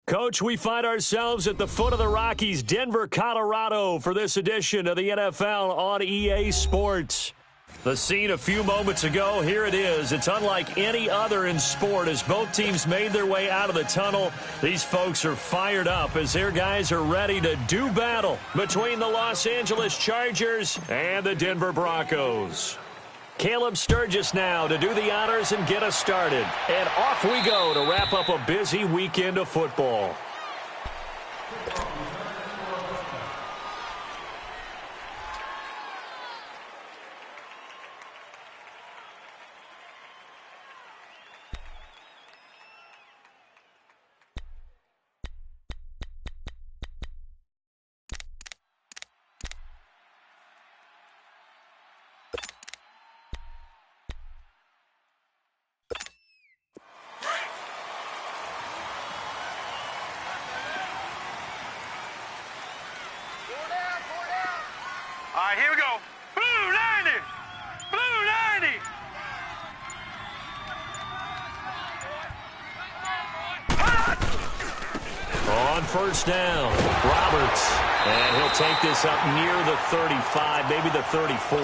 Coach, we find ourselves at the foot of the Rockies, Denver, Colorado, for this edition of the NFL on EA Sports. The scene a few moments ago, here it is. It's unlike any other in sport as both teams made their way out of the tunnel. These folks are fired up as their guys are ready to do battle between the Los Angeles Chargers and the Denver Broncos. Caleb Sturgis now to do the honors and get us started. And off we go to wrap up a busy weekend of football. All right, here we go. Blue 90! Blue 90! On first down, Roberts. And he'll take this up near the 35, maybe the 34.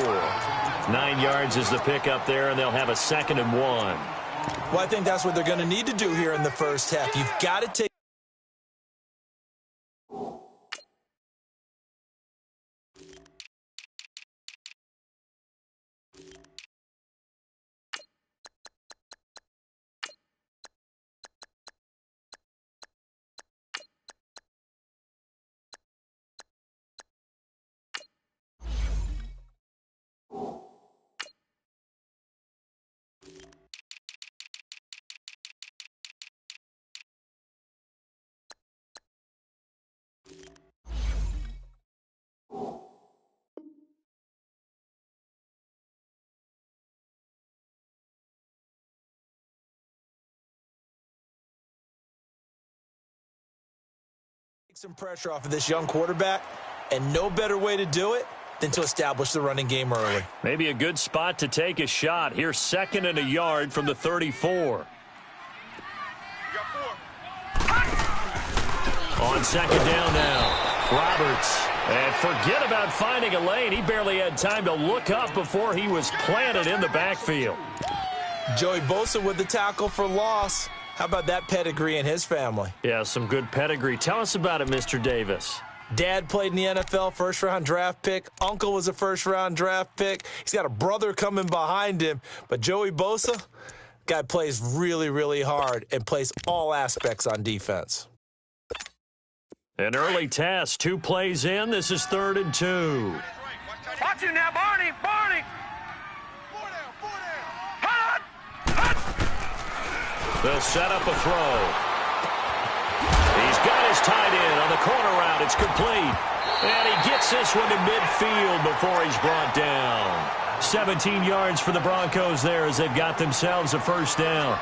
9 yards is the pickup there, and they'll have a 2nd and 1. Well, I think that's what they're going to need to do here in the first half. You've got to take some pressure off of this young quarterback, and no better way to do it than to establish the running game early. Maybe a good spot to take a shot. Here's 2nd and a yard from the 34. On 2nd down now, Roberts. And forget about finding a lane. He barely had time to look up before he was planted in the backfield. Joey Bosa with the tackle for loss. How about that pedigree in his family? Yeah, some good pedigree. Tell us about it, Mr. Davis. Dad played in the NFL, first-round draft pick. Uncle was a first-round draft pick. He's got a brother coming behind him. But Joey Bosa, guy plays really, really hard and plays all aspects on defense. An early task, 2 plays in. This is 3rd and 2. Watch him now, Barney! Barney! They'll set up a throw. He's got his tight end on the corner route. It's complete. And he gets this one to midfield before he's brought down. 17 yards for the Broncos there as they've got themselves a first down.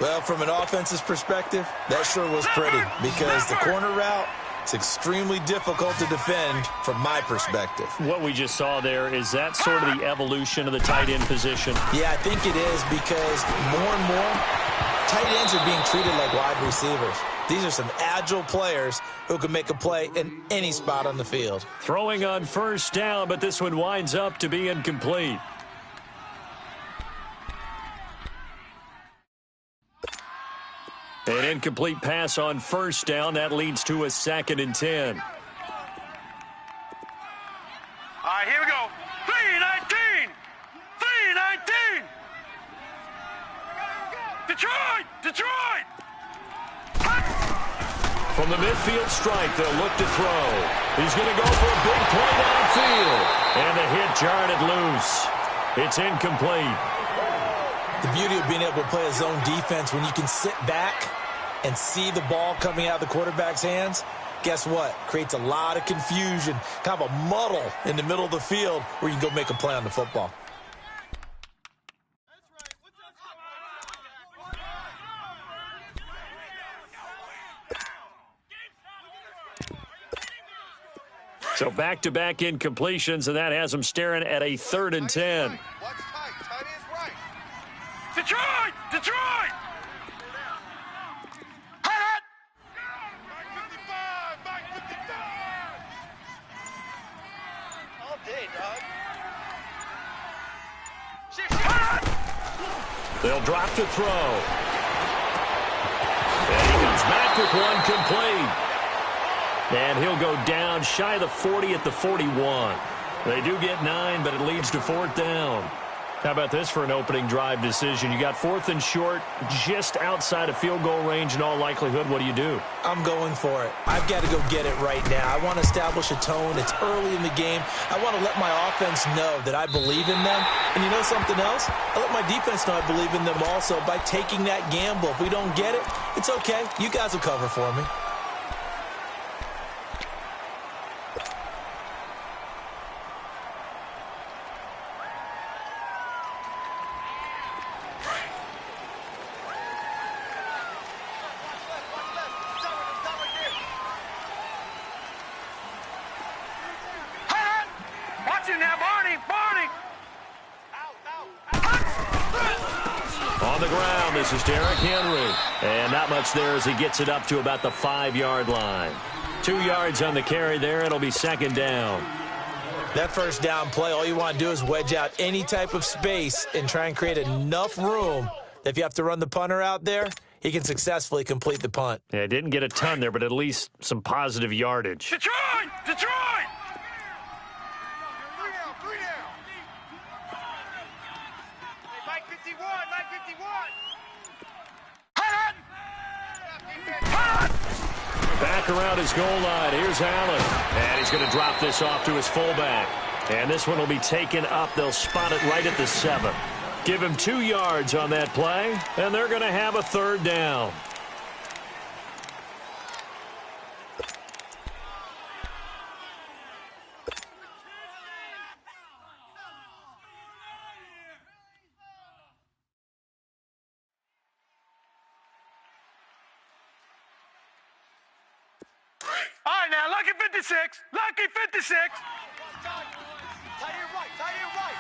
Well, from an offense's perspective, that sure was pretty because the corner route is extremely difficult to defend from my perspective. What we just saw there, is that sort of the evolution of the tight end position? Yeah, I think it is because more and more tight ends are being treated like wide receivers. These are some agile players who can make a play in any spot on the field. Throwing on first down, but this one winds up to be incomplete. An incomplete pass on first down. That leads to a 2nd and 10. All right, here we go. 3-19! 3-19! Detroit! Detroit! From the midfield strike, they'll look to throw. He's going to go for a big play downfield. And the hit jarred it loose. It's incomplete. The beauty of being able to play a zone defense when you can sit back and see the ball coming out of the quarterback's hands, guess what? Creates a lot of confusion, kind of a muddle in the middle of the field where you can go make a play on the football. So back-to-back incompletions, and that has them staring at a 3rd and 10. Detroit! Detroit! They'll drop to throw. And he comes back with one complete. And he'll go down shy of the 40 at the 41. They do get 9, but it leads to 4th down. How about this for an opening drive decision? You got 4th and short, just outside of field goal range in all likelihood. What do you do? I'm going for it. I've got to go get it right now. I want to establish a tone. It's early in the game. I want to let my offense know that I believe in them. And you know something else? I let my defense know I believe in them also by taking that gamble. If we don't get it, it's okay. You guys will cover for me. On the ground, this is Derrick Henry. And not much there as he gets it up to about the 5-yard line. 2 yards on the carry there. It'll be 2nd down. That first down play, all you want to do is wedge out any type of space and try and create enough room that if you have to run the punter out there, he can successfully complete the punt. Yeah, didn't get a ton there, but at least some positive yardage. Detroit! Detroit! Back around his goal line. Here's Allen. And he's going to drop this off to his fullback. And this one will be taken up. They'll spot it right at the 7. Give him 2 yards on that play, and they're going to have a 3rd down. All right, now, lucky 56. Lucky 56. Tie it right. Tie it right.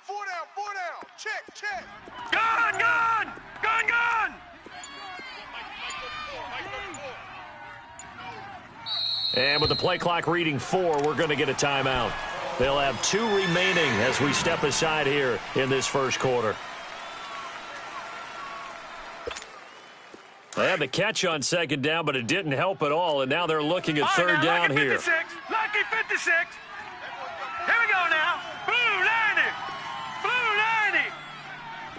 4 down. 4 down. Check. Gun, gun. Gun, gun. And with the play clock reading 4, we're going to get a timeout. They'll have 2 remaining as we step aside here in this first quarter. They had the catch on 2nd down, but it didn't help at all, and now they're looking at 3rd down lucky here. 56. Lucky 56. Here we go now. Blue 90. Blue 90.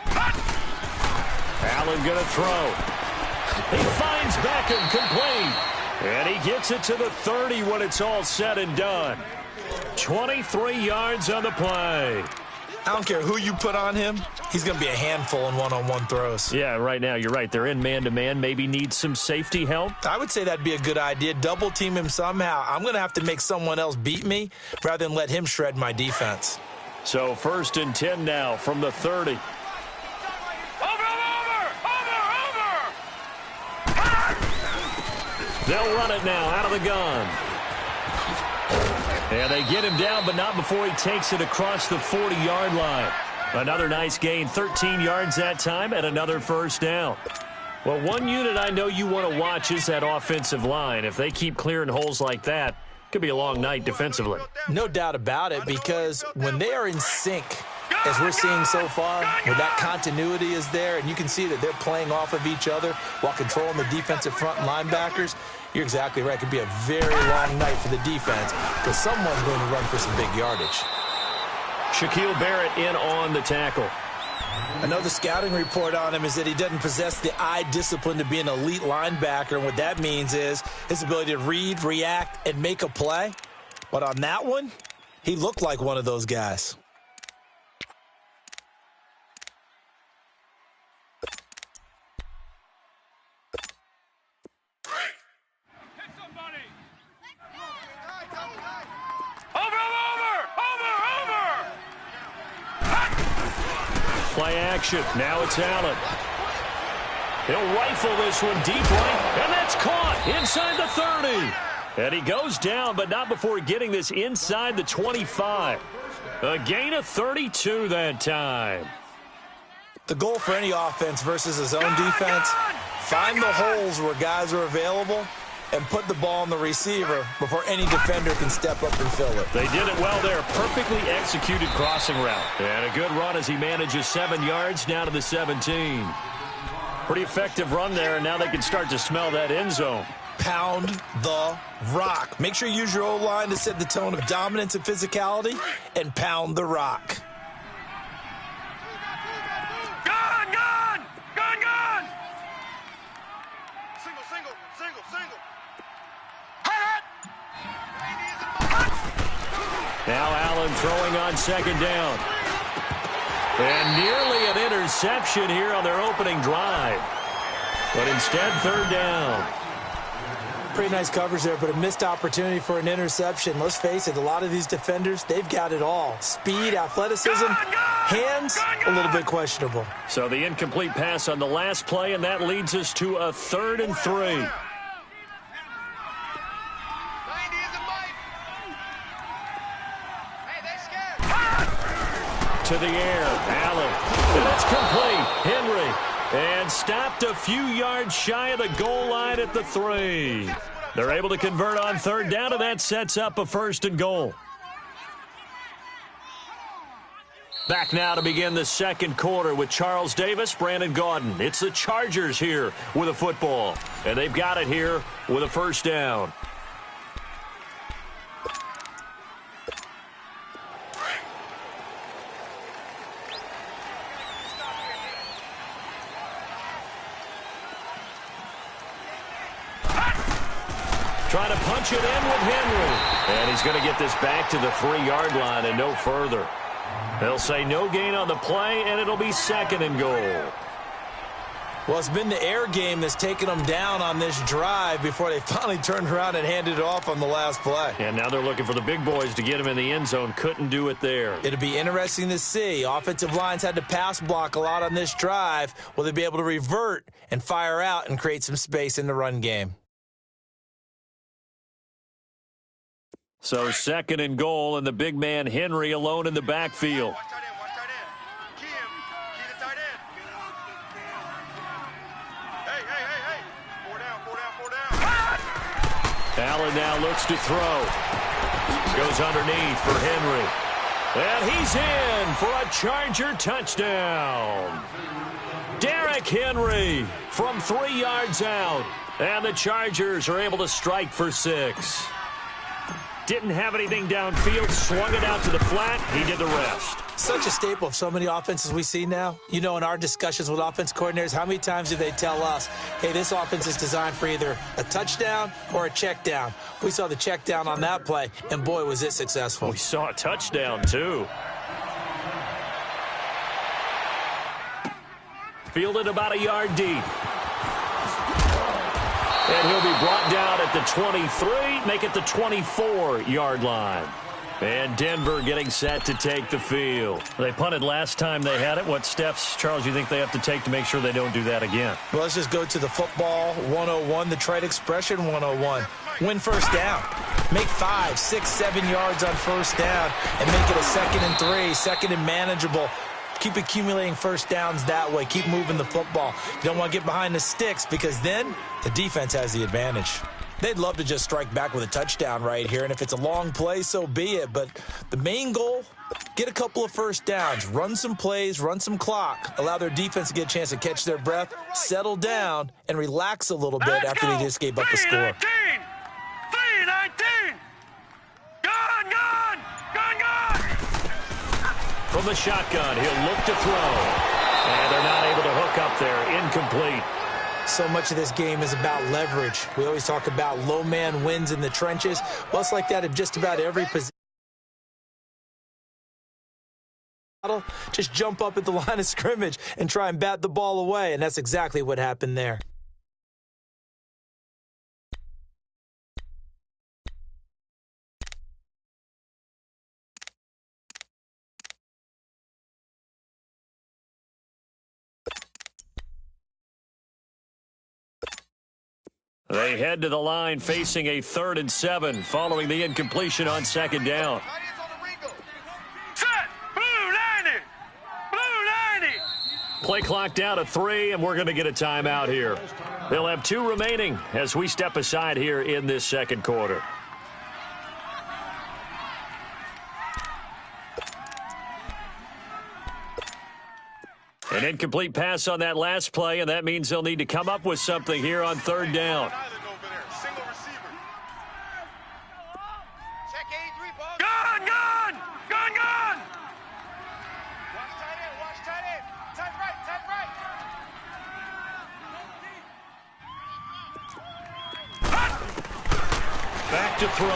Hut. Allen going to throw. He finds Beckham complete. And he gets it to the 30 when it's all said and done. 23 yards on the play. I don't care who you put on him. He's going to be a handful in one-on-one throws. Yeah, right now, you're right. They're in man-to-man. Maybe need some safety help. I would say that'd be a good idea. Double team him somehow. I'm going to have to make someone else beat me rather than let him shred my defense. So 1st and 10 now from the 30. Over. They'll run it now out of the gun. And they get him down, but not before he takes it across the 40-yard line. Another nice gain, 13 yards that time, and another 1st down. Well, one unit I know you want to watch is that offensive line. If they keep clearing holes like that, it could be a long night defensively. No doubt about it, because when they are in sync, as we're seeing so far, where that continuity is there, and you can see that they're playing off of each other while controlling the defensive front linebackers, you're exactly right. It could be a very long night for the defense because someone's going to run for some big yardage. Shaquille Barrett in on the tackle. I know the scouting report on him is that he doesn't possess the eye discipline to be an elite linebacker, and what that means is his ability to read, react, and make a play. But on that one, he looked like one of those guys. Play action. Now it's Allen. He'll rifle this one deep right, and that's caught inside the 30. And he goes down, but not before getting this inside the 25. A gain of 32 that time. The goal for any offense versus his own defense, find the holes where guys are available and put the ball on the receiver before any defender can step up and fill it. They did it well there. Perfectly executed crossing route. And a good run as he manages 7 yards down to the 17. Pretty effective run there, and now they can start to smell that end zone. Pound the rock. Make sure you use your O-line to set the tone of dominance and physicality, and pound the rock. Gone, gone! Gone, gone! Single, single, single, single. Hot! Now Allen throwing on 2nd down. And nearly an interception here on their opening drive. But instead, 3rd down. Pretty nice coverage there, but a missed opportunity for an interception. Let's face it, a lot of these defenders, they've got it all. Speed, athleticism, hands, a little bit questionable. So the incomplete pass on the last play, and that leads us to a 3rd and 3. 90 is a bite. Hey, they scared. To the air, Allen. And it's complete. Henry. And stopped a few yards shy of the goal line at the 3. They're able to convert on 3rd down, and that sets up a 1st and goal. Back now to begin the 2nd quarter with Charles Davis, Brandon Gaudin. It's the Chargers here with a football, and they've got it here with a 1st down. Trying to punch it in with Henry. And he's going to get this back to the 3-yard line and no further. They'll say no gain on the play, and it'll be 2nd and goal. Well, it's been the air game that's taken them down on this drive before they finally turned around and handed it off on the last play. And now they're looking for the big boys to get him in the end zone. Couldn't do it there. It'll be interesting to see. Offensive lines had to pass block a lot on this drive. Will they be able to revert and fire out and create some space in the run game? So 2nd and goal, and the big man Henry alone in the backfield. Watch tight end, watch tight end. Key him. Key the tight end. Hey, hey, hey, hey. 4 down, 4 down, 4 down. Allen now looks to throw. Goes underneath for Henry. And he's in for a Charger touchdown. Derrick Henry from 3 yards out. And the Chargers are able to strike for 6. Didn't have anything downfield, swung it out to the flat. He did the rest. Such a staple of so many offenses we see now. You know, in our discussions with offense coordinators, how many times do they tell us, hey, this offense is designed for either a touchdown or a check down? We saw the check down on that play, and boy, was it successful. We saw a touchdown, too. Fielded about a yard deep. And he'll be brought down at the 23, make it the 24-yard line. And Denver getting set to take the field. They punted last time they had it. What steps, Charles, you think they have to take to make sure they don't do that again? Well, let's just go to the football 101, the trade expression 101. Win 1st down. Make 5, 6, 7 yards on 1st down and make it a 2nd and 3, 2nd and manageable. Keep accumulating 1st downs that way. Keep moving the football. You don't want to get behind the sticks because then the defense has the advantage. They'd love to just strike back with a touchdown right here, and if it's a long play, so be it. But the main goal, get a couple of 1st downs, run some plays, run some clock, allow their defense to get a chance to catch their breath, settle down, and relax a little bit after they just gave up a score. 3-19! Gone, gone! Gone, gone! From the shotgun, he'll look to throw. And they're not able to hook up there. Incomplete. So much of this game is about leverage. We always talk about low man wins in the trenches. Well, it's like that in just about every position. Just jump up at the line of scrimmage and try and bat the ball away, and that's exactly what happened there. They head to the line facing a 3rd and 7 following the incompletion on 2nd down. Set! Blue 90! Blue 90! Play clock down to 3, and we're going to get a timeout here. They'll have 2 remaining as we step aside here in this second quarter. An incomplete pass on that last play, and that means they'll need to come up with something here on third down. Gun, gun! Gun, gun! Watch tight end. Tight right. Back to throw.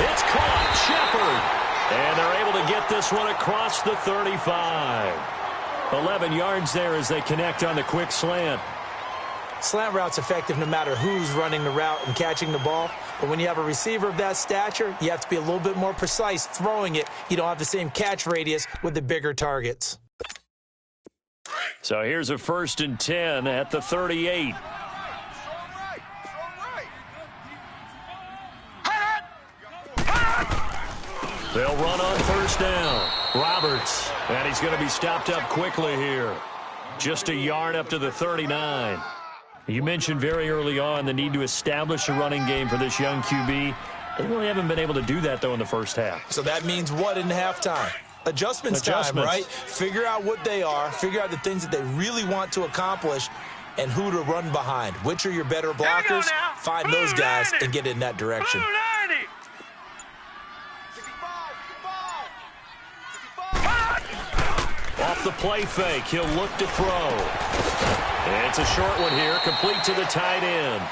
It's caught. Shepard. And they're able to get this one across the 35. 11 yards there as they connect on the quick slant. Slant route's effective no matter who's running the route and catching the ball. But when you have a receiver of that stature, you have to be a little bit more precise throwing it. You don't have the same catch radius with the bigger targets. So here's a 1st and 10 at the 38. They'll run on 1st down. Roberts, and he's going to be stopped up quickly here. Just a yard up to the 39. You mentioned very early on the need to establish a running game for this young QB. They really haven't been able to do that, though, in the first half. So that means what in halftime? Adjustments time, right? Figure out what they are, figure out the things that they really want to accomplish, and who to run behind. Which are your better blockers? Find those guys and get in that direction. Off the play fake, he'll look to throw. And it's a short one here, complete to the tight end.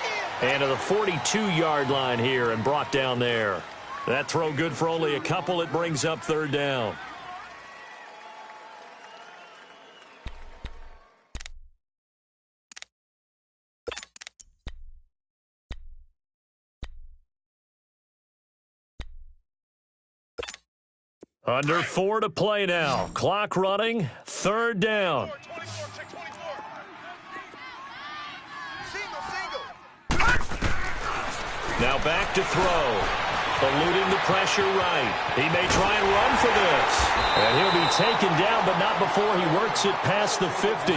And to the 42-yard line here and brought down there. That throw good for only a couple. It brings up 3rd down. Under 4 to play now. Clock running. 3rd down. Now back to throw. Eluding the pressure right. He may try and run for this. And he'll be taken down, but not before he works it past the 50.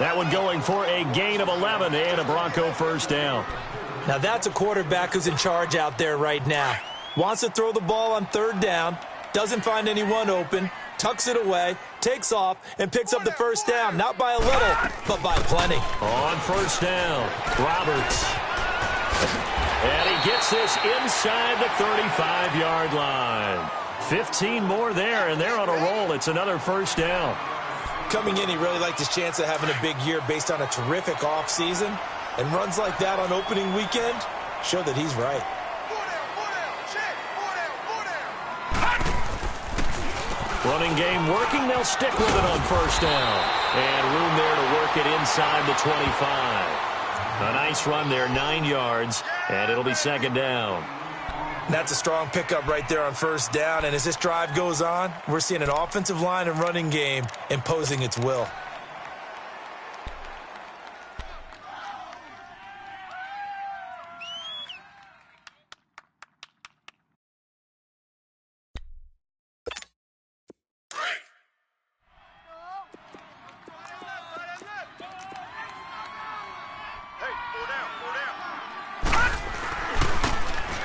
That one going for a gain of 11 and a Bronco 1st down. Now that's a quarterback who's in charge out there right now. Wants to throw the ball on 3rd down. Doesn't find anyone open, tucks it away, takes off, and picks up the 1st down. Not by a little, but by plenty. On 1st down, Roberts. And he gets this inside the 35-yard line. 15 more there, and they're on a roll. It's another 1st down. Coming in, he really liked his chance of having a big year based on a terrific offseason. And runs like that on opening weekend show that he's right. Running game working. They'll stick with it on 1st down. And room there to work it inside the 25. A nice run there, 9 yards, and it'll be 2nd down. That's a strong pickup right there on 1st down. And as this drive goes on, we're seeing an offensive line and running game imposing its will.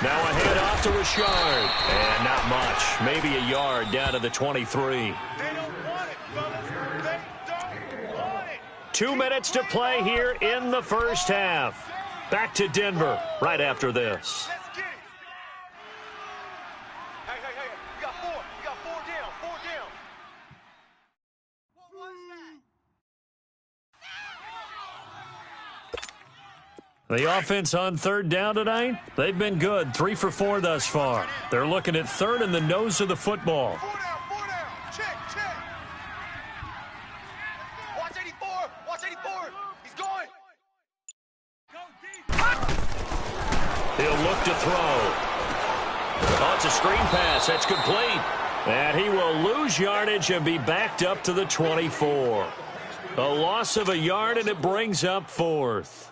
Now a handoff to Richard. And not much. Maybe a yard down to the 23. They don't want it, fellas. They don't want it. 2 minutes to play here in the 1st half. Back to Denver right after this. Let's get it. Hey. We got 4. We got 4 down. 4 down. What was that? The offense on 3rd down tonight, they've been good. 3 for 4 thus far. They're looking at 3rd in the nose of the football. 4 down. Check. Watch 84. Watch 84. He's going. He'll look to throw. Oh, it's a screen pass. That's complete. And he will lose yardage and be backed up to the 24. A loss of a yard, and it brings up 4th.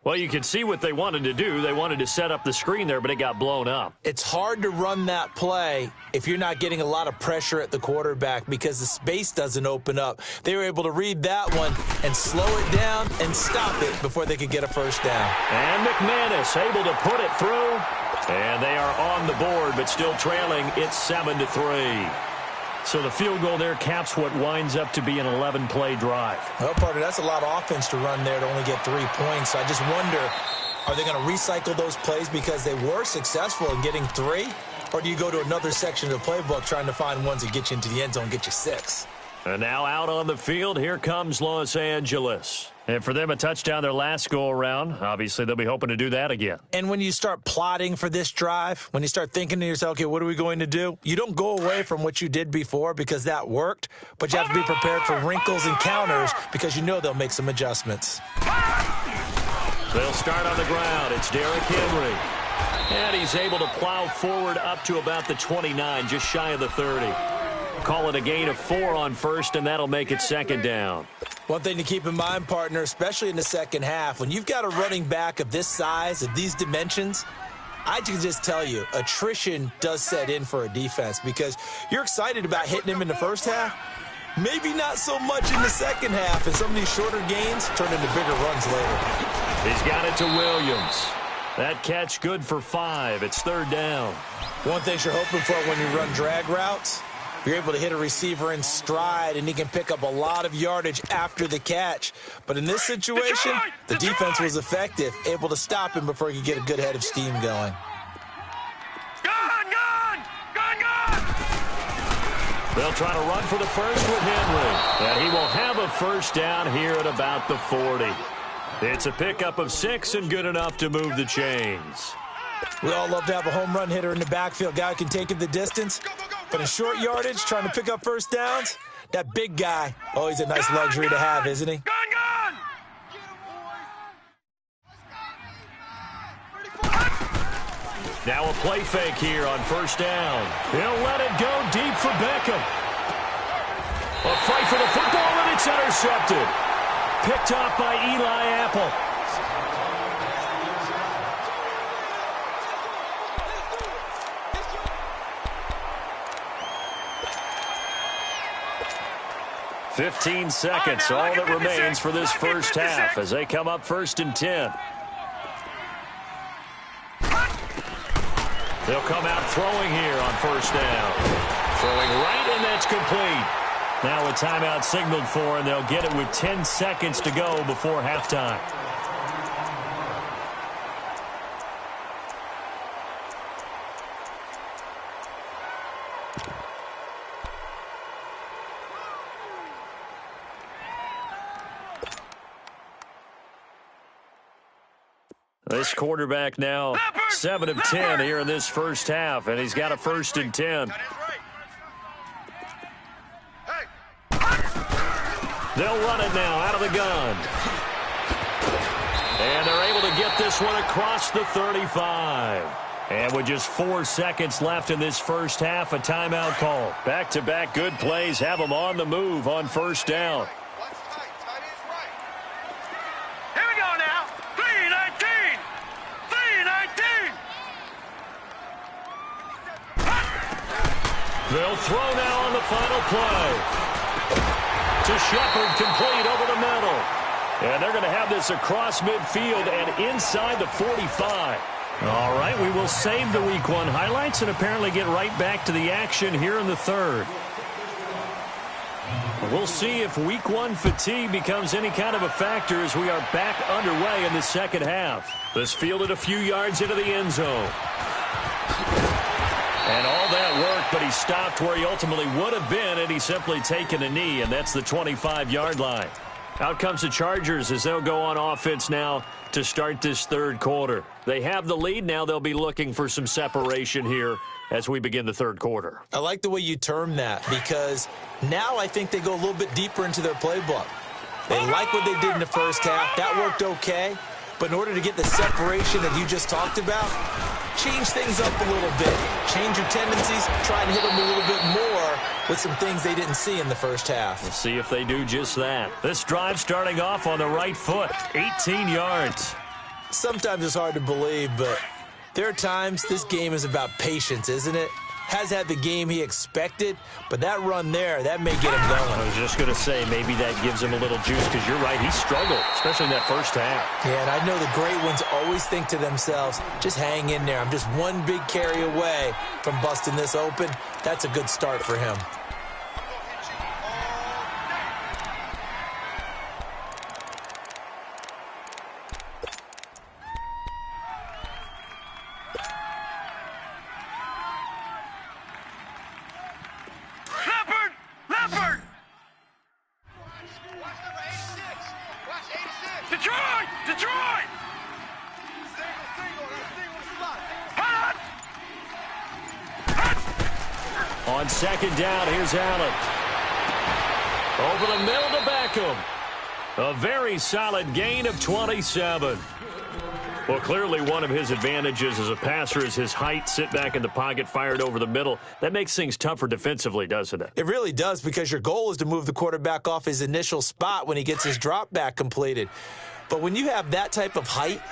Well, you can see what they wanted to do. They wanted to set up the screen there, but it got blown up. It's hard to run that play if you're not getting a lot of pressure at the quarterback because the space doesn't open up. They were able to read that one and slow it down and stop it before they could get a first down. And McManus able to put it through. And they are on the board, but still trailing. It's 7-3. So the field goal there caps what winds up to be an 11-play drive. Well, partner, that's a lot of offense to run there to only get 3 points. I just wonder, are they going to recycle those plays because they were successful in getting 3? Or do you go to another section of the playbook trying to find ones that get you into the end zone and get you 6? And now out on the field, here comes Los Angeles. And for them, a touchdown their last go-around. Obviously, they'll be hoping to do that again. And when you start plotting for this drive, when you start thinking to yourself, okay, what are we going to do? You don't go away from what you did before because that worked, but you have to be prepared for wrinkles and counters because you know they'll make some adjustments. They'll start on the ground. It's Derrick Henry. And he's able to plow forward up to about the 29, just shy of the 30. Call it a gain of 4 on first, and that'll make it second down. One thing to keep in mind, partner, especially in the second half, when you've got a running back of this size, of these dimensions, I can just tell you, attrition does set in for a defense because you're excited about hitting him in the first half, maybe not so much in the second half, and some of these shorter gains turn into bigger runs later. He's got it to Williams. That catch good for 5. It's third down. One thing you're hoping for when you run drag routes, you're able to hit a receiver in stride, and he can pick up a lot of yardage after the catch. But in this situation, the defense was effective, able to stop him before he could get a good head of steam going. Gone! They'll try to run for the first with Henry. And he will have a first down here at about the 40. It's a pickup of 6 and good enough to move the chains. We all love to have a home run hitter in the backfield, guy who can take it the distance. But in short yardage, trying to pick up first downs, that big guy, always a nice luxury to have, isn't he? Gone! Now a play fake here on first down. He'll let it go deep for Beckham. A fight for the football, and it's intercepted. Picked off by Eli Apple. "15 seconds, all that remains for this first half as they come up first and 10. They'll come out throwing here on first down. Throwing right, and that's complete. Now a timeout signaled for, and they'll get it with 10 seconds to go before halftime. This quarterback now 7 of 10 here in this first half, and he's got a first and 10. They'll run it now out of the gun. And they're able to get this one across the 35. And with just 4 seconds left in this first half, a timeout call. Back-to-back good plays have them on the move on first down. They'll throw now on the final play. To Shepard, complete over the middle. And they're going to have this across midfield and inside the 45. All right, we will save the Week 1 highlights and apparently get right back to the action here in the third. We'll see if Week 1 fatigue becomes any kind of a factor as we are back underway in the second half. This fielded a few yards into the end zone. And all that worked, but he stopped where he ultimately would have been had he simply taken a knee, and that's the 25-yard line. Out comes the Chargers as they'll go on offense now to start this third quarter. They have the lead. Now they'll be looking for some separation here as we begin the third quarter. I like the way you term that because now I think they go a little bit deeper into their playbook. They like what they did in the first half. That worked okay. But in order to get the separation that you just talked about, change things up a little bit. Change your tendencies. Try and hit them a little bit more with some things they didn't see in the first half. We'll see if they do just that. This drive starting off on the right foot. 18 yards. Sometimes it's hard to believe, but there are times this game is about patience, isn't it? Has had the game he expected, but that run there, that may get him going. I was just going to say, maybe that gives him a little juice, because you're right, he struggled, especially in that first half. Yeah, and I know the great ones always think to themselves, just hang in there. I'm just one big carry away from busting this open. That's a good start for him. On second down, here's Allen. Over the middle to Beckham. A very solid gain of 27. Well, clearly one of his advantages as a passer is his height. Sit back in the pocket, fired over the middle. That makes things tougher defensively, doesn't it? It really does, because your goal is to move the quarterback off his initial spot when he gets his drop back completed. But when you have that type of height,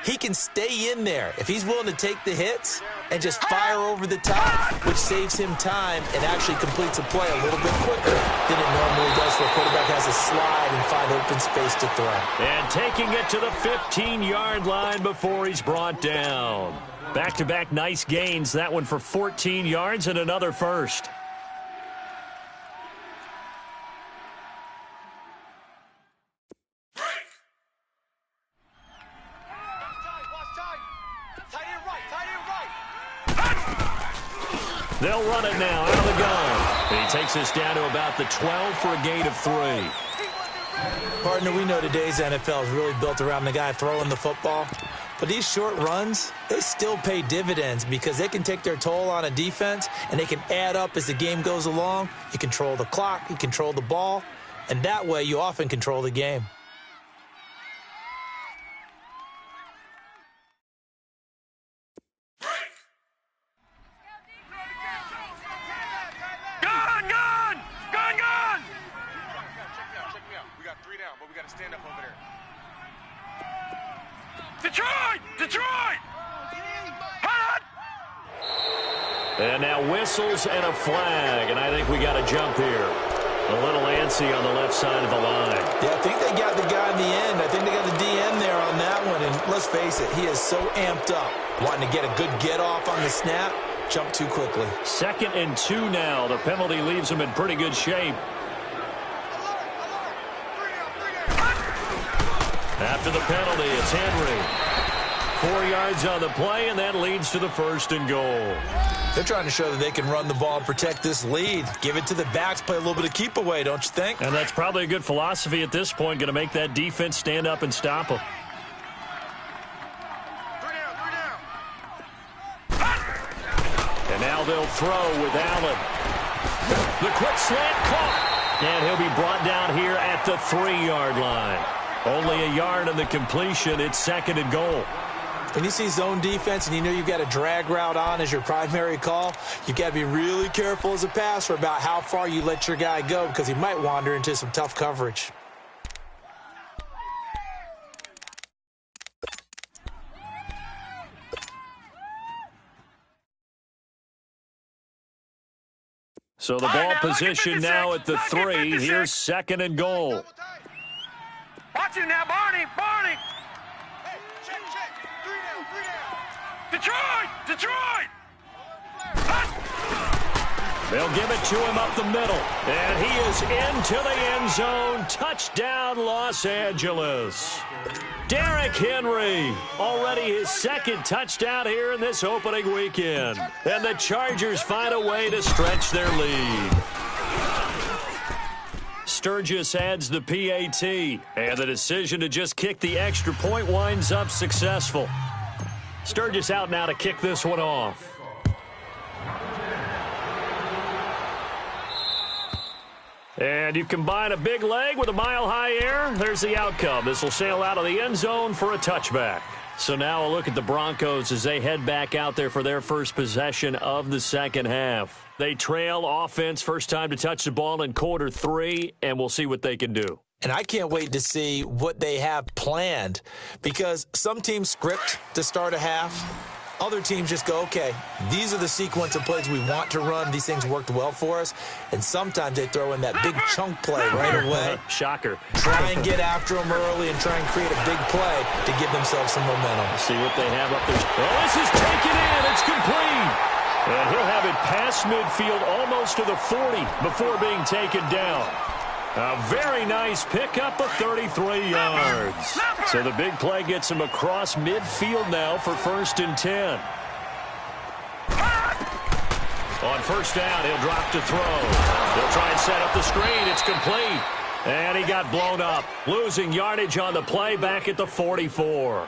he can stay in there if he's willing to take the hits and just fire over the top, which saves him time and actually completes a play a little bit quicker than it normally does, where a quarterback has to slide and find open space to throw. And taking it to the 15-yard line before he's brought down. Back-to-back nice gains. That one for 14 yards and another first. They'll run it now out of the gun. And he takes us down to about the 12 for a gain of 3. Partner, we know today's NFL is really built around the guy throwing the football. But these short runs, they still pay dividends, because they can take their toll on a defense, and they can add up as the game goes along. You control the clock, you control the ball, and that way you often control the game. And now whistles and a flag, and I think we got a jump here. A little antsy on the left side of the line. Yeah, I think they got the guy in the end. I think they got the DN there on that one, and let's face it, he is so amped up, wanting to get a good get-off on the snap, jump too quickly. 2nd and 2 now. The penalty leaves him in pretty good shape. After the penalty, it's Henry. 4 yards on the play, and that leads to the 1st and goal. They're trying to show that they can run the ball and protect this lead. Give it to the backs, play a little bit of keep away, don't you think? And that's probably a good philosophy at this point, going to make that defense stand up and stop them. 3 down. And now they'll throw with Allen. The quick slant caught. And he'll be brought down here at the 3-yard line. Only a yard on the completion. It's 2nd and goal. When you see zone defense and you know you've got a drag route on as your primary call, you've got to be really careful as a passer about how far you let your guy go, because he might wander into some tough coverage. So the ball position now at the 3. Here's 2nd and goal. Watch it now, Barney. Barney. Hey, check. 3 down. Detroit. They'll give it to him up the middle. And he is into the end zone. Touchdown, Los Angeles. Derrick Henry, already his 2nd touchdown here in this opening weekend. And the Chargers find a way to stretch their lead. Sturgis adds the PAT, and the decision to just kick the extra point winds up successful. Sturgis out now to kick this one off. And you combine a big leg with a mile-high air, there's the outcome. This will sail out of the end zone for a touchback. So now a look at the Broncos as they head back out there for their first possession of the 2nd half. They trail offense, first time to touch the ball in quarter 3, and we'll see what they can do. And I can't wait to see what they have planned, because some teams script to start a half. Other teams just go, okay, these are the sequence of plays we want to run. These things worked well for us. And sometimes they throw in that big chunk play right away. Shocker. Try and get after them early and try and create a big play to give themselves some momentum. Let's see what they have up there. Oh, this is taken in. It's complete. And he'll have it past midfield almost to the 40 before being taken down. A very nice pickup of 33 yards. So the big play gets him across midfield now for 1st and 10. On first down, he'll drop to throw. He'll try and set up the screen. It's complete. And he got blown up, losing yardage on the play back at the 44.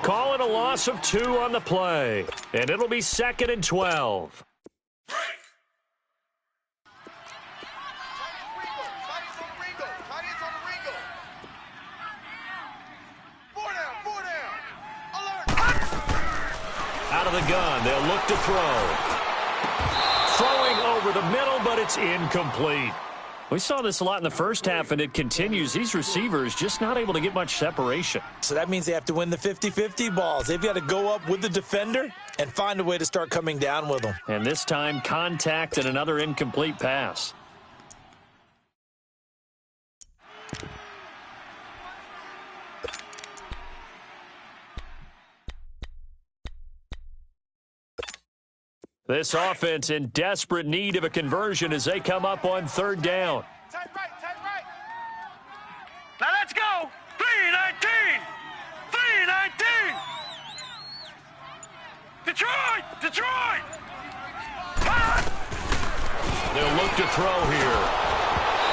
Call it a loss of 2 on the play. And it'll be 2nd and 12. Out of the gun, they'll look to throw. Throwing over the middle, but it's incomplete. We saw this a lot in the first half, and it continues. These receivers just not able to get much separation. So that means they have to win the 50-50 balls. They've got to go up with the defender and find a way to start coming down with them. And this time, contact and another incomplete pass. This offense in desperate need of a conversion as they come up on 3rd down. Tight right. Now let's go. 3-19. 3-19. Detroit. They'll look to throw here.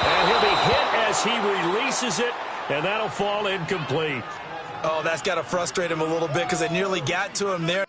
And he'll be hit as he releases it, and that'll fall incomplete. Oh, that's got to frustrate him a little bit because they nearly got to him there.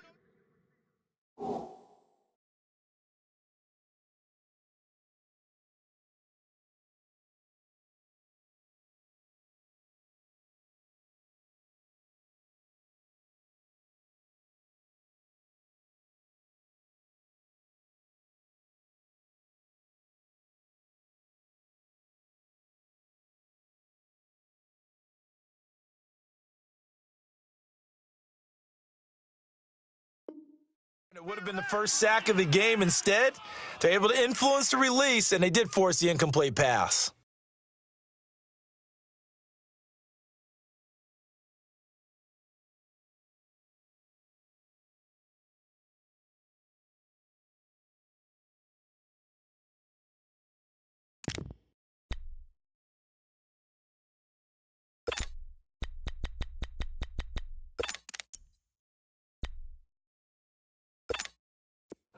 It would have been the first sack of the game. Instead, they're able to influence the release, and they did force the incomplete pass.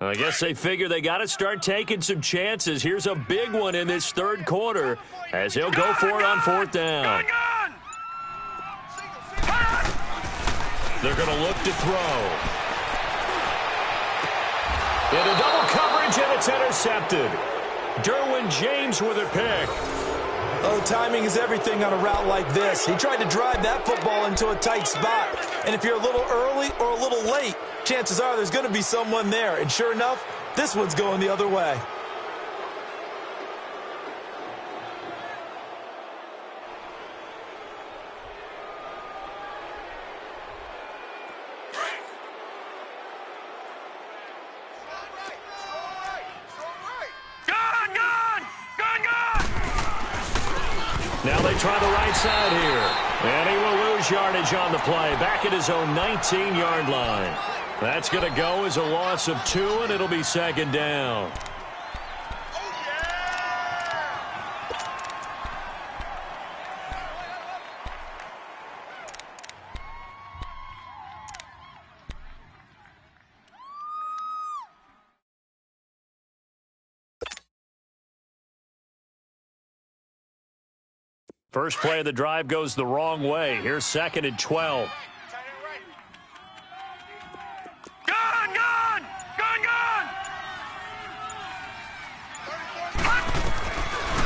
I guess they figure they got to start taking some chances. Here's a big one in this 3rd quarter as he'll go for it on 4th down. Gun. They're going to look to throw. Into double coverage, and it's intercepted. Derwin James with a pick. Oh, timing is everything on a route like this. He tried to drive that football into a tight spot. And if you're a little early or a little late, chances are there's going to be someone there. And sure enough, this one's going the other way. Now they try the right side here. And he will lose yardage on the play. Back at his own 19-yard line. That's going to go as a loss of 2, and it'll be 2nd down. First play of the drive goes the wrong way. Here's 2nd and 12.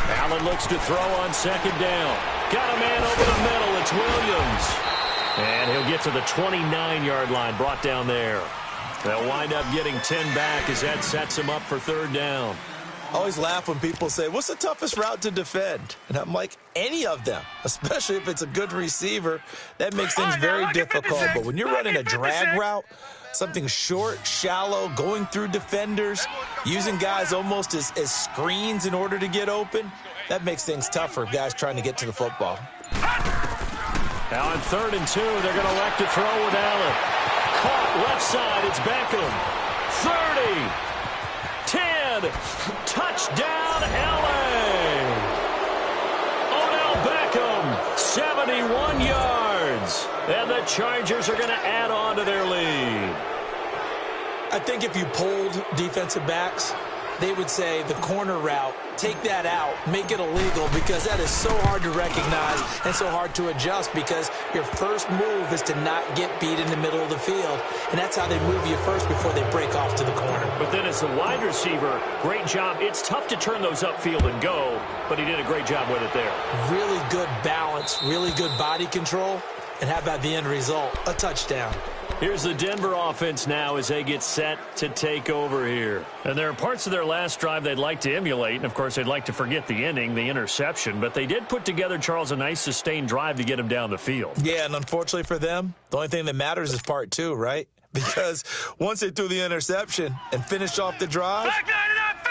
Allen looks to throw on 2nd down. Got a man over the middle. It's Williams. And he'll get to the 29-yard line, brought down there. They'll wind up getting 10 back as that sets him up for 3rd down. I always laugh when people say, what's the toughest route to defend? And I'm like, any of them, especially if it's a good receiver. That makes things very difficult. But when you're running a drag route, something short, shallow, going through defenders, using guys almost as screens in order to get open, that makes things tough for guys trying to get to the football. Now on 3rd and 2, they're going to elect to throw with Allen. Caught left side, it's Beckham. 30. 10, touchdown, L.A. Odell Beckham, 71 yards. And the Chargers are going to add on to their lead. I think if you polled defensive backs, they would say the corner route, take that out, make it illegal, because that is so hard to recognize and so hard to adjust, because your first move is to not get beat in the middle of the field, and that's how they move you first before they break off to the corner. But then as the wide receiver, great job. It's tough to turn those upfield and go, but he did a great job with it there. Really good balance, really good body control, and how about the end result? A touchdown. Here's the Denver offense now as they get set to take over here. And there are parts of their last drive they'd like to emulate. And, of course, they'd like to forget the ending, the interception. But they did put together, Charles, a nice sustained drive to get him down the field. Yeah, and unfortunately for them, the only thing that matters is part 2, right? Because once they threw the interception and finished off the drive,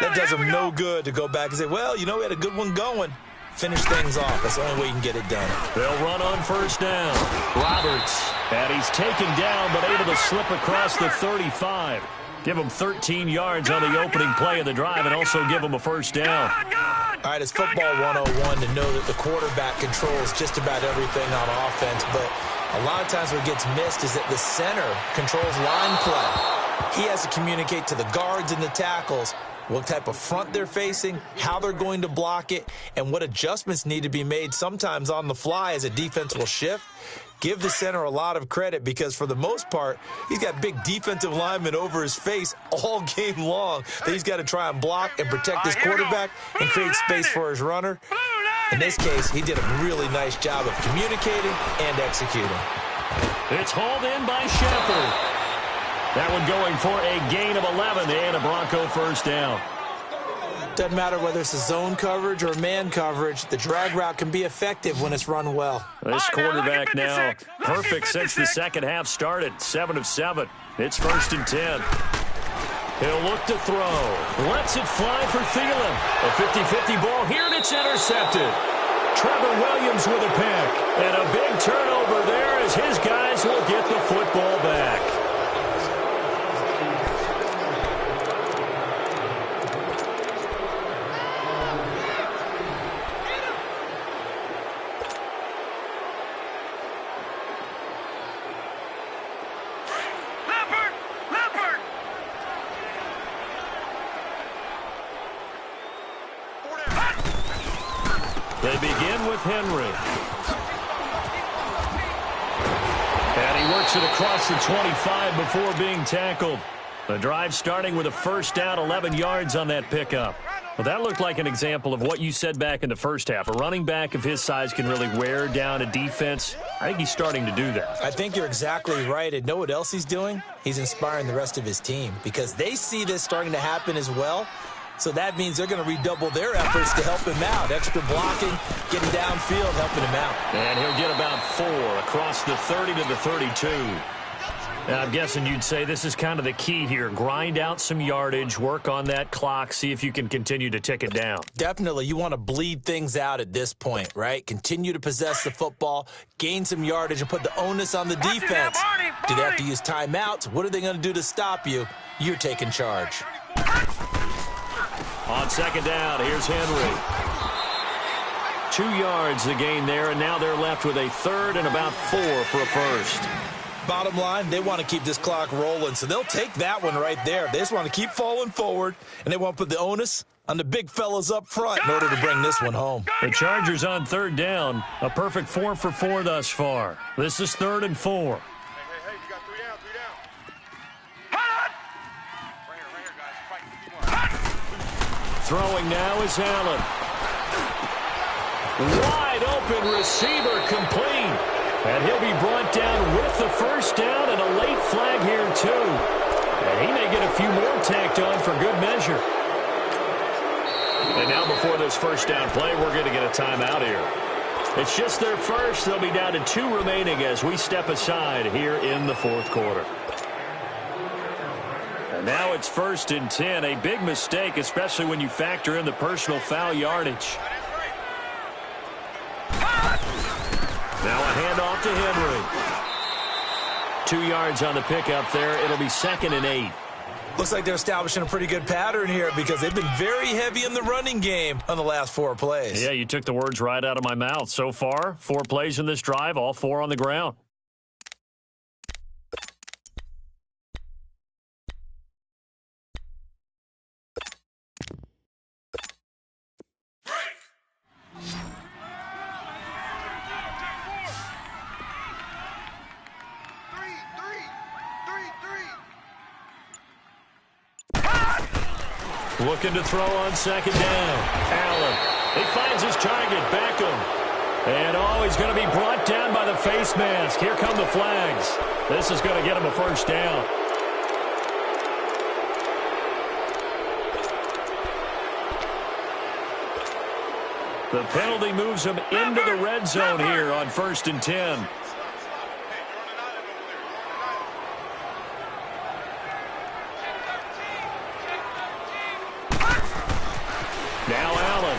that does them no good to go back and say, well, you know, we had a good one going. Finish things off. That's the only way you can get it done. They'll run on 1st down. Roberts. And he's taken down, but able to slip across the 35. Give him 13 yards on the opening play of the drive and also give him a 1st down. All right, it's football 101 to know that the quarterback controls just about everything on offense, but a lot of times what gets missed is that the center controls line play. He has to communicate to the guards and the tackles what type of front they're facing, how they're going to block it, and what adjustments need to be made sometimes on the fly as a defense will shift. Give the center a lot of credit because, for the most part, he's got big defensive linemen over his face all game long that he's got to try and block and protect his quarterback and create space for his runner. In this case, he did a really nice job of communicating and executing. It's hauled in by Shepard. That one going for a gain of 11 and a Bronco 1st down. Doesn't matter whether it's a zone coverage or man coverage, the drag route can be effective when it's run well. This quarterback now perfect since the second half started. 7 of 7. It's 1st and 10. He'll look to throw. Lets it fly for Thielen. A 50-50 ball here, and it's intercepted. Trevor Williams with a pick. And a big turnover there as his guys will get the football back. They begin with Henry. And he works it across the 25 before being tackled. The drive starting with a 1st down, 11 yards on that pickup. Well, that looked like an example of what you said back in the first half. A running back of his size can really wear down a defense. I think he's starting to do that. I think you're exactly right. And know what else he's doing? He's inspiring the rest of his team because they see this starting to happen as well. So that means they're going to redouble their efforts to help him out. Extra blocking, getting downfield, helping him out. And he'll get about 4 across the 30 to the 32. And I'm guessing you'd say this is kind of the key here. Grind out some yardage, work on that clock, see if you can continue to tick it down. Definitely. You want to bleed things out at this point, right? Continue to possess the football, gain some yardage, and put the onus on the defense. Do they have to use timeouts? What are they going to do to stop you? You're taking charge. On 2nd down, here's Henry. 2 yards the gain there, and now they're left with a 3rd and about 4 for a 1st. Bottom line, they want to keep this clock rolling, so they'll take that one right there. They just want to keep falling forward, and they want to put the onus on the big fellas up front in order to bring this one home. The Chargers on 3rd down, a perfect 4 for 4 thus far. This is 3rd and 4. Hey, you got 3 down, 3 down. Right here, guys. Fight. Throwing now is Allen. Wide open receiver complete. And he'll be brought down with the 1st down and a late flag here too. And he may get a few more tacked on for good measure. And now before this first down play, we're going to get a timeout here. It's just their first. They'll be down to 2 remaining as we step aside here in the fourth quarter. And now it's 1st and 10. A big mistake, especially when you factor in the personal foul yardage. Now a handoff to Henry. 2 yards on the pickup there. It'll be 2nd and 8. Looks like they're establishing a pretty good pattern here because they've been very heavy in the running game on the last 4 plays. Yeah, you took the words right out of my mouth. So far, 4 plays in this drive, all 4 on the ground. Looking to throw on 2nd down. Allen. He finds his target. Beckham. And he's going to be brought down by the face mask. Here come the flags. This is going to get him a 1st down. The penalty moves him into the red zone here on 1st and 10. Now Allen.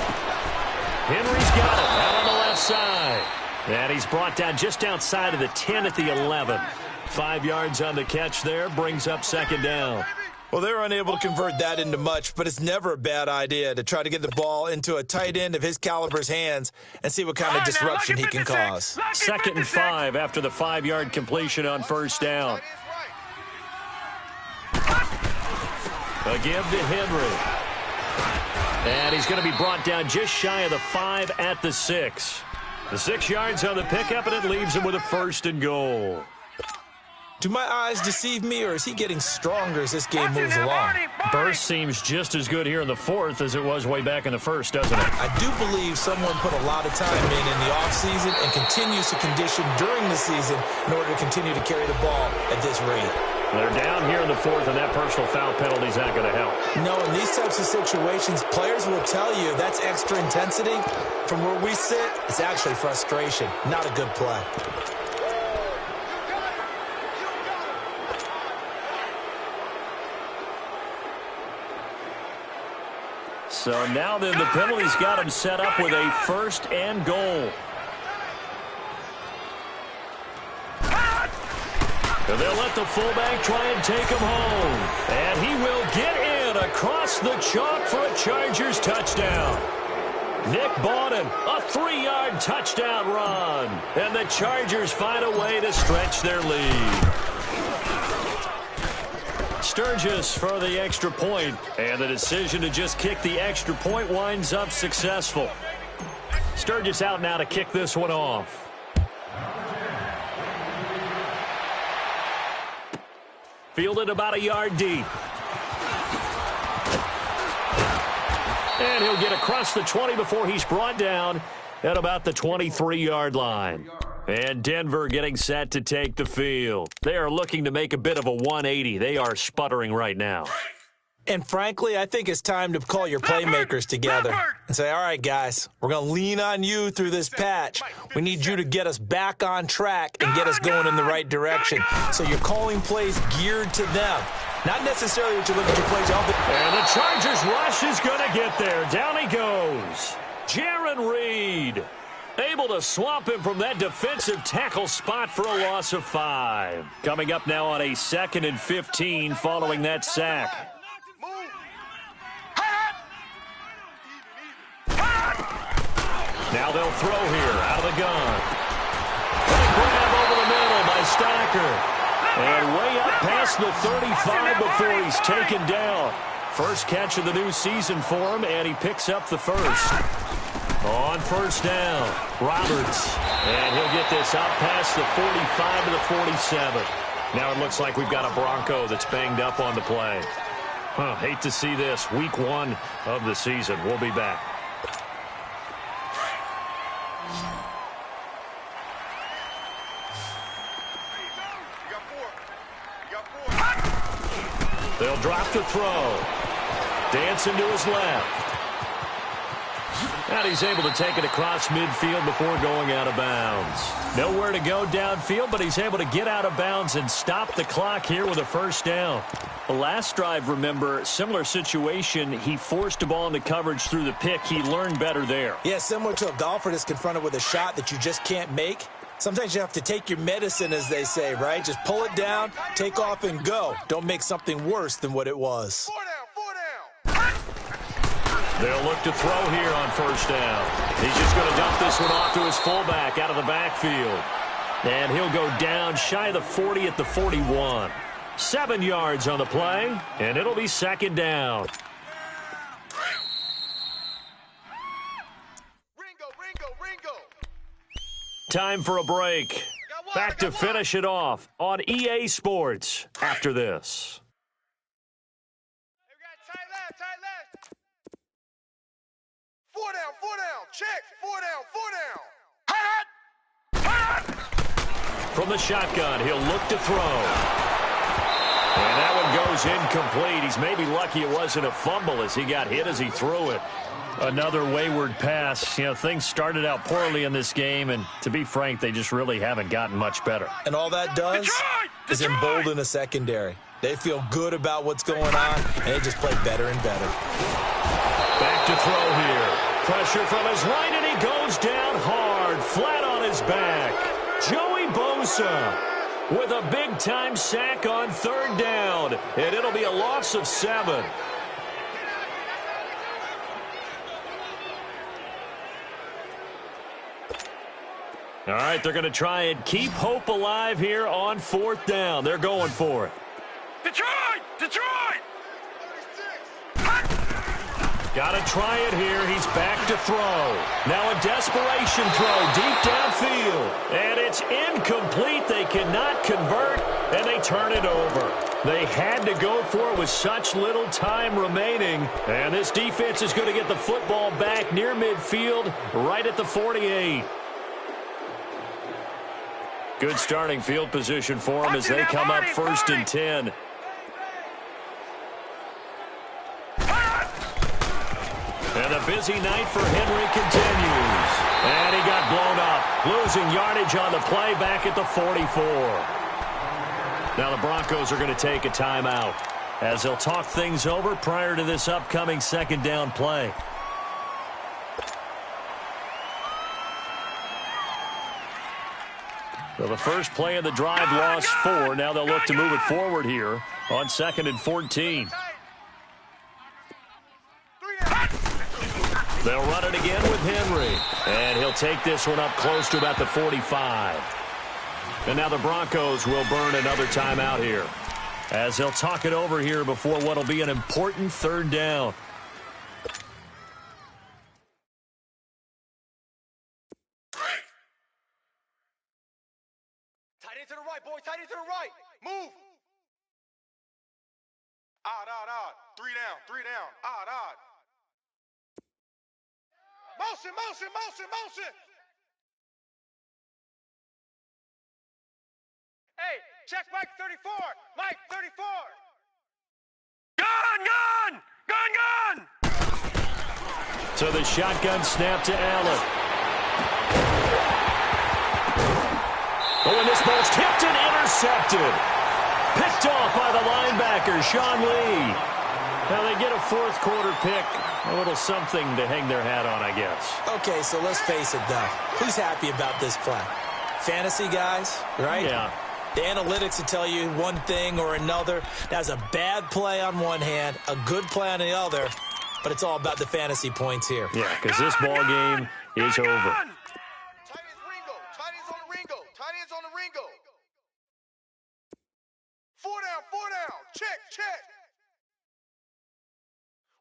Henry's got it out on the left side. And he's brought down just outside of the 10 at the 11. 5 yards on the catch there, brings up 2nd down. Well, they're unable to convert that into much, but it's never a bad idea to try to get the ball into a tight end of his caliber's hands and see what kind of disruption he can cause. 2nd and 5 after the 5-yard completion on 1st down. A give to Henry. And he's going to be brought down just shy of the 5 at the 6. The 6 yards on the pickup, and it leaves him with a 1st and goal. Do my eyes deceive me, or is he getting stronger as this game moves along? Burst seems just as good here in the 4th as it was way back in the 1st, doesn't it? I do believe someone put a lot of time in the offseason and continues to condition during the season in order to continue to carry the ball at this rate. They're down here in the 4th, and that personal foul penalty is not going to help. No, in these types of situations, players will tell you that's extra intensity. From where we sit, it's actually frustration, not a good play. So now then, the penalty's got him set up with a 1st and goal. And they'll let the fullback try and take him home. And he will get in across the chalk for a Chargers touchdown. Nick Bawden, a 3-yard touchdown run. And the Chargers find a way to stretch their lead. Sturgis for the extra point. And the decision to just kick the extra point winds up successful. Sturgis out now to kick this one off. Fielded about a yard deep. And he'll get across the 20 before he's brought down at about the 23-yard line. And Denver getting set to take the field. They are looking to make a bit of a 180. They are sputtering right now. And frankly, I think it's time to call your playmakers together and say, all right, guys, we're going to lean on you through this patch. We need you to get us back on track and get us going in the right direction. So you're calling plays geared to them, not necessarily what you look at your plays. And the Chargers rush is going to get there. Down he goes. Jaron Reed able to swamp him from that defensive tackle spot for a loss of 5. Coming up now on a 2nd and 15 following that sack. Now they'll throw here out of the gun. And a grab over the middle by Stacker. And way up past the 35 before he's taken down. First catch of the new season for him, and he picks up the 1st. On 1st down, Roberts. And he'll get this out past the 45 to the 47. Now it looks like we've got a Bronco that's banged up on the play. Hate to see this. Week 1 of the season. We'll be back. They'll drop the throw. Dancing to his left. And he's able to take it across midfield before going out of bounds. Nowhere to go downfield, but he's able to get out of bounds and stop the clock here with a first down. The last drive, remember, similar situation. He forced the ball into coverage through the pick. He learned better there. Yeah, similar to a golfer that's confronted with a shot that you just can't make. Sometimes you have to take your medicine, as they say, right? Just pull it down, take off, and go. Don't make something worse than what it was. 4 down. They'll look to throw here on first down. He's just going to dump this one off to his fullback out of the backfield. And he'll go down shy of the 40 at the 41. 7 yards on the play, and it'll be second down. Ringo. Time for a break. Back to finish it off on EA Sports after this. We got tight left. 4 down. Check. 4 down. From the shotgun, he'll look to throw. And that one goes incomplete. He's maybe lucky it wasn't a fumble as he got hit as he threw it. Another wayward pass. You know, things started out poorly in this game, and to be frank, they just really haven't gotten much better. And all that does is embolden a secondary. They feel good about what's going on, and they just play better and better. Back to throw here. Pressure from his right, and he goes down hard, flat on his back. Joey Bosa with a big-time sack on third down, and it'll be a loss of 7. All right, they're going to try and keep hope alive here on fourth down. They're going for it. Detroit! Got to try it here. He's back to throw. Now a desperation throw deep downfield. And it's incomplete. They cannot convert, and they turn it over. They had to go for it with such little time remaining. And this defense is going to get the football back near midfield, right at the 48. Good starting field position for them as they come up first and 10. And the busy night for Henry continues. And he got blown up, losing yardage on the play back at the 44. Now the Broncos are going to take a timeout as they'll talk things over prior to this upcoming second down play. So the first play of the drive lost 4. Now they'll look to move it forward here on 2nd and 14. They'll run it again with Henry. And he'll take this one up close to about the 45. And now the Broncos will burn another timeout here as they'll talk it over here before what will be an important third down. Tight end to the right, boys. Tight end to the right. Move. Odd. 3 down. Odd. Motion. Hey, check Mike 34. Mike 34. Gun! So the shotgun snap to Allen. Oh, and this ball's tipped and intercepted. Picked off by the linebacker, Sean Lee. Now they get a fourth quarter pick. A little something to hang their hat on, I guess. Okay, so let's face it, though. Who's happy about this play? Fantasy guys, right? Yeah. The analytics will tell you one thing or another. That's a bad play on one hand, a good play on the other, but it's all about the fantasy points here. Yeah, because this ball game is over. Tight ends on the Ringo. 4 down. Check.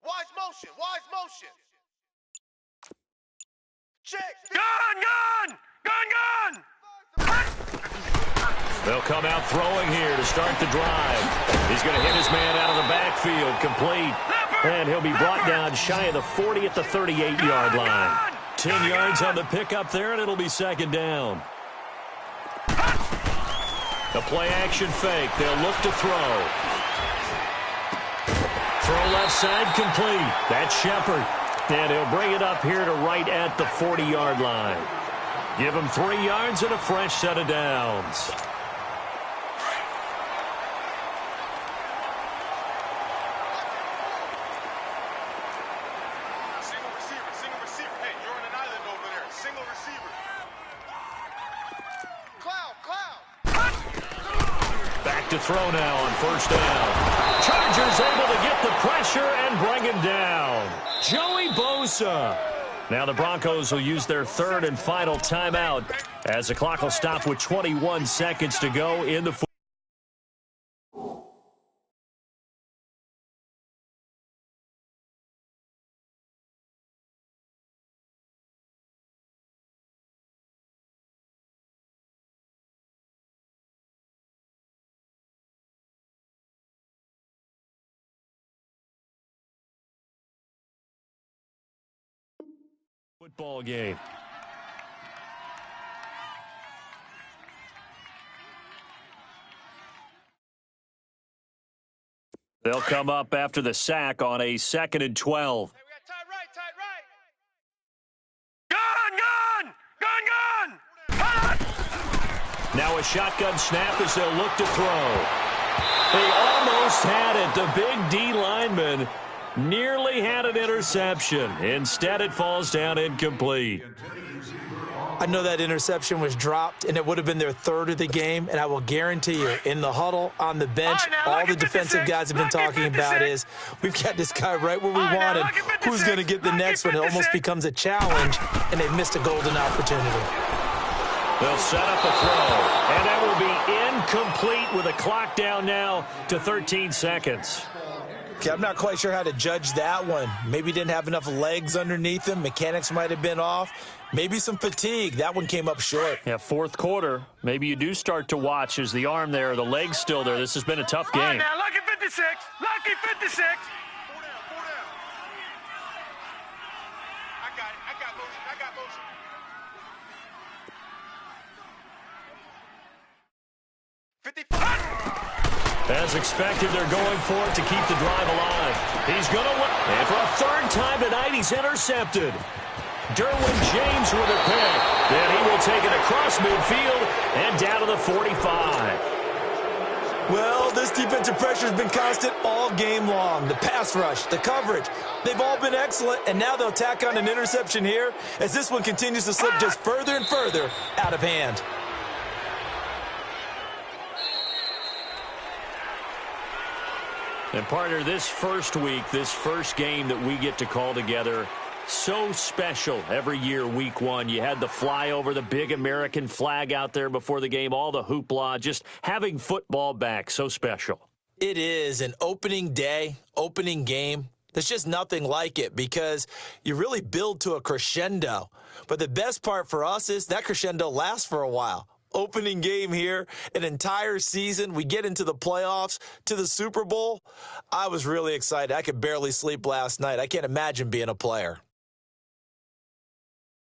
Wise motion. Check. Gun! They'll come out throwing here to start the drive. He's going to hit his man out of the backfield, complete. And he'll be brought down shy of the 40 at the 38-yard line. 10 yards on the pickup there, and it'll be second down. The play-action fake. They'll look to throw. Throw left side complete. That's Shepard. And he'll bring it up here to right at the 40-yard line. Give him 3 yards and a fresh set of downs. Single receiver. Hey, you're on an island over there. Single receiver. Cloud. Back to throw now on first down. Chargers able to get the pressure and bring him down. Joey Bosa. Now the Broncos will use their third and final timeout as the clock will stop with 21 seconds to go in the fourth. Football game. They'll come up after the sack on a 2nd and 12. Hey, we got tight right. Gone! Now a shotgun snap as they'll look to throw. They almost had it. The big D lineman nearly had an interception. Instead, it falls down incomplete. I know that interception was dropped, and it would have been their third of the game, and I will guarantee you, in the huddle, on the bench, all the defensive guys have been talking about is, we've got this guy right where we want him. Who's going to get the next one? It almost becomes a challenge, and they've missed a golden opportunity. They'll set up a throw, and that will be incomplete with a clock down now to 13 seconds. Okay, I'm not quite sure how to judge that one. Maybe didn't have enough legs underneath him. Mechanics might have been off. Maybe some fatigue. That one came up short. Yeah, fourth quarter. Maybe you do start to watch as the arm there, the leg's still there. This has been a tough game. All right, now, lucky 56. Lucky 56. 4 down. I got motion. As expected, they're going for it to keep the drive alive. He's going to win. And for a third time tonight, he's intercepted. Derwin James with a pick. Then he will take it across midfield and down to the 45. Well, this defensive pressure has been constant all game long. The pass rush, the coverage, they've all been excellent, and now they'll tack on an interception here as this one continues to slip just further and further out of hand. And partner, this first week, this first game that we get to call together, so special every year, week one. You had the flyover, the big American flag out there before the game, all the hoopla, just having football back, so special. It is an opening day, opening game. There's just nothing like it because you really build to a crescendo. But the best part for us is that crescendo lasts for a while. Opening game here, an entire season. We get into the playoffs, to the Super Bowl. I was really excited. I could barely sleep last night. I can't imagine being a player.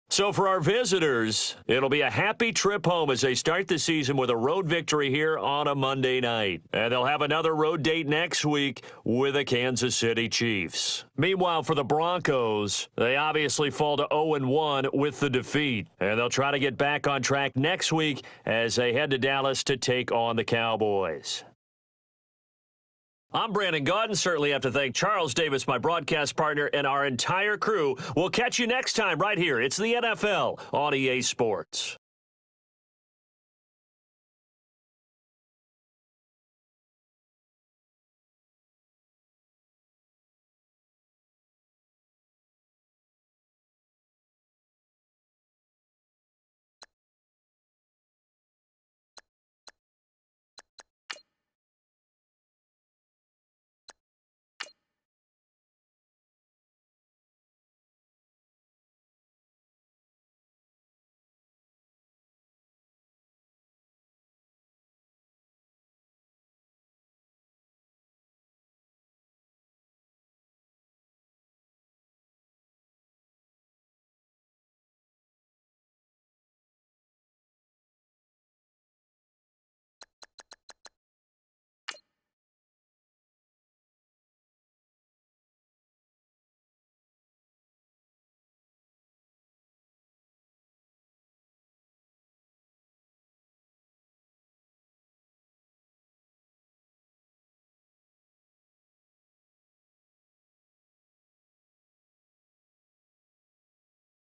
So for our visitors, it'll be a happy trip home as they start the season with a road victory here on a Monday night. And they'll have another road date next week with the Kansas City Chiefs. Meanwhile, for the Broncos, they obviously fall to 0-1 with the defeat. And they'll try to get back on track next week as they head to Dallas to take on the Cowboys. I'm Brandon Gaudin. Certainly have to thank Charles Davis, my broadcast partner, and our entire crew. We'll catch you next time right here. It's the NFL on EA Sports.